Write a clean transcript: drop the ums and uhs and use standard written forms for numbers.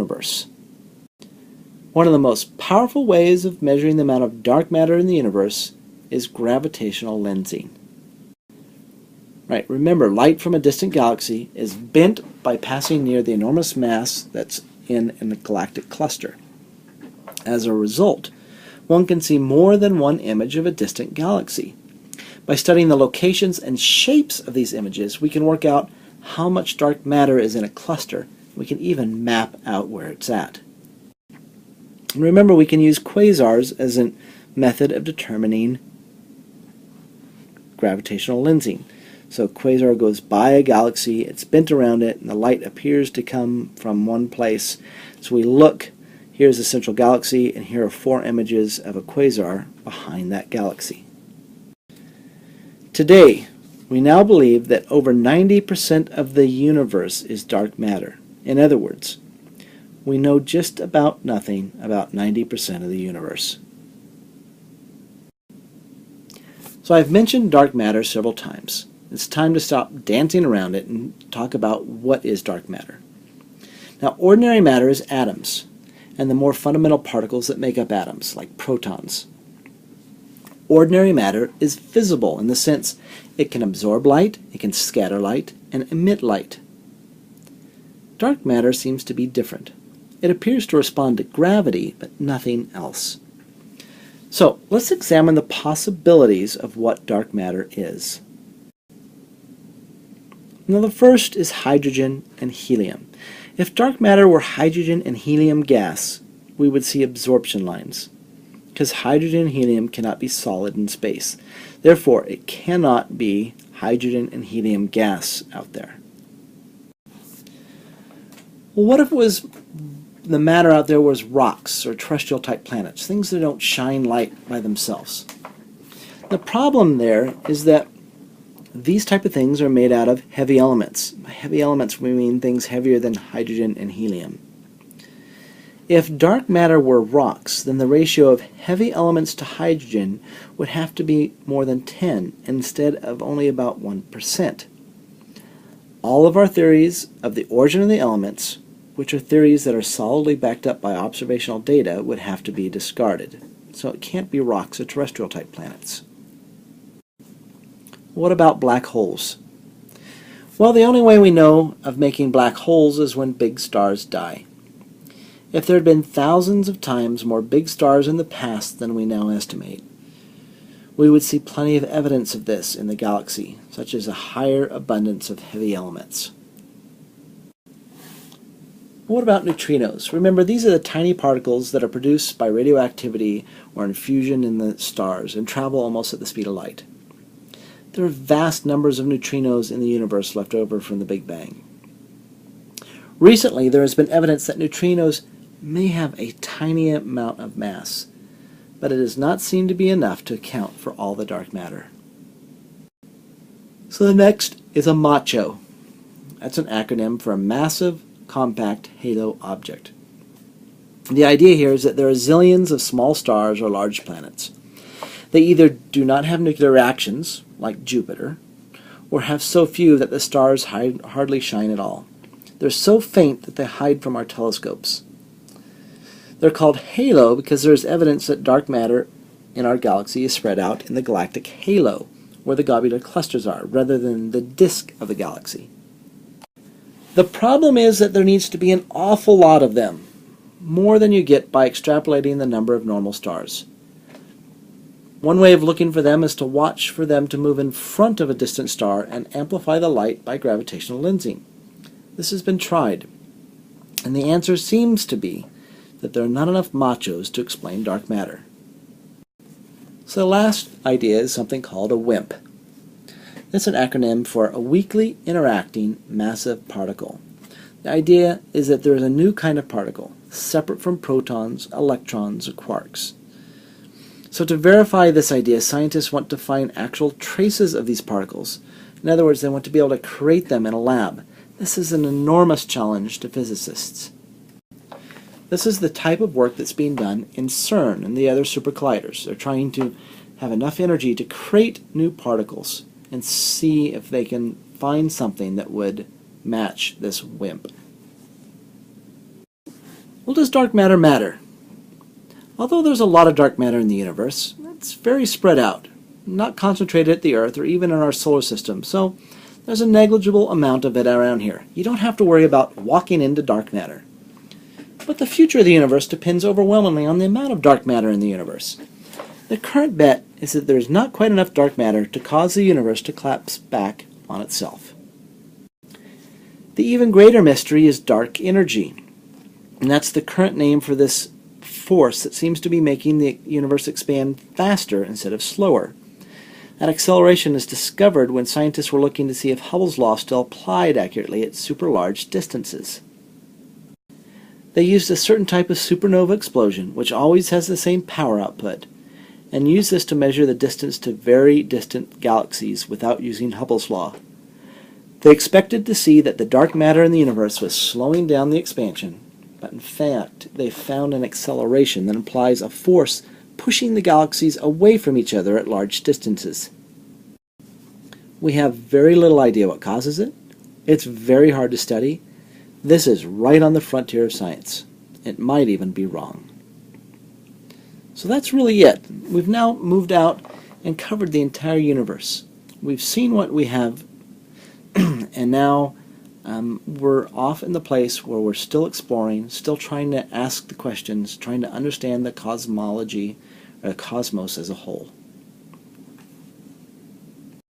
universe. One of the most powerful ways of measuring the amount of dark matter in the universe is gravitational lensing. Right, remember, light from a distant galaxy is bent by passing near the enormous mass that's in a galactic cluster. As a result, one can see more than one image of a distant galaxy. By studying the locations and shapes of these images, we can work out how much dark matter is in a cluster. We can even map out where it's at. And remember, we can use quasars as a method of determining gravitational lensing. So a quasar goes by a galaxy, it's bent around it, and the light appears to come from one place. So we look, here's the central galaxy, and here are 4 images of a quasar behind that galaxy. Today, we now believe that over 90% of the universe is dark matter. In other words, we know just about nothing about 90% of the universe. So I've mentioned dark matter several times. It's time to stop dancing around it and talk about what is dark matter. Now, ordinary matter is atoms, and the more fundamental particles that make up atoms, like protons. Ordinary matter is visible in the sense it can absorb light, it can scatter light, and emit light. Dark matter seems to be different. It appears to respond to gravity, but nothing else. So, let's examine the possibilities of what dark matter is. Now, the first is hydrogen and helium. If dark matter were hydrogen and helium gas, we would see absorption lines, because hydrogen and helium cannot be solid in space. Therefore, it cannot be hydrogen and helium gas out there. Well, what if it was the matter out there was rocks or terrestrial type planets, things that don't shine light by themselves? The problem there is that these type of things are made out of heavy elements. By heavy elements, we mean things heavier than hydrogen and helium. If dark matter were rocks, then the ratio of heavy elements to hydrogen would have to be more than 10 instead of only about 1%. All of our theories of the origin of the elements, which are theories that are solidly backed up by observational data, would have to be discarded. So it can't be rocks or terrestrial type planets. What about black holes? Well, the only way we know of making black holes is when big stars die. If there had been thousands of times more big stars in the past than we now estimate, we would see plenty of evidence of this in the galaxy, such as a higher abundance of heavy elements. What about neutrinos? Remember, these are the tiny particles that are produced by radioactivity or infusion in the stars and travel almost at the speed of light. There are vast numbers of neutrinos in the universe left over from the Big Bang. Recently, there has been evidence that neutrinos may have a tiny amount of mass, but it does not seem to be enough to account for all the dark matter. So the next is a MACHO. That's an acronym for a massive compact halo object. The idea here is that there are zillions of small stars or large planets. They either do not have nuclear reactions, like Jupiter, or have so few that the stars hardly shine at all. They're so faint that they hide from our telescopes. They're called halo because there is evidence that dark matter in our galaxy is spread out in the galactic halo, where the globular clusters are, rather than the disk of the galaxy. The problem is that there needs to be an awful lot of them, more than you get by extrapolating the number of normal stars. One way of looking for them is to watch for them to move in front of a distant star and amplify the light by gravitational lensing. This has been tried, and the answer seems to be that there are not enough machos to explain dark matter. So the last idea is something called a WIMP. It's an acronym for a weakly interacting massive particle. The idea is that there is a new kind of particle, separate from protons, electrons, or quarks. So to verify this idea, scientists want to find actual traces of these particles. In other words, they want to be able to create them in a lab. This is an enormous challenge to physicists. This is the type of work that's being done in CERN and the other supercolliders. They're trying to have enough energy to create new particles and see if they can find something that would match this WIMP. Well, does dark matter matter? Although there's a lot of dark matter in the universe, it's very spread out, not concentrated at the Earth or even in our solar system, so there's a negligible amount of it around here. You don't have to worry about walking into dark matter. But the future of the universe depends overwhelmingly on the amount of dark matter in the universe. The current bet is that there's not quite enough dark matter to cause the universe to collapse back on itself. The even greater mystery is dark energy, and that's the current name for this force that seems to be making the universe expand faster instead of slower. That acceleration is discovered when scientists were looking to see if Hubble's law still applied accurately at super large distances. They used a certain type of supernova explosion, which always has the same power output, and used this to measure the distance to very distant galaxies without using Hubble's law. They expected to see that the dark matter in the universe was slowing down the expansion, but in fact they found an acceleration that implies a force pushing the galaxies away from each other at large distances. We have very little idea what causes it. It's very hard to study. This is right on the frontier of science. It might even be wrong. So that's really it. We've now moved out and covered the entire universe. We've seen what we have, and now we're off in the place where we're still exploring, still trying to ask the questions, trying to understand the cosmology, or the cosmos as a whole.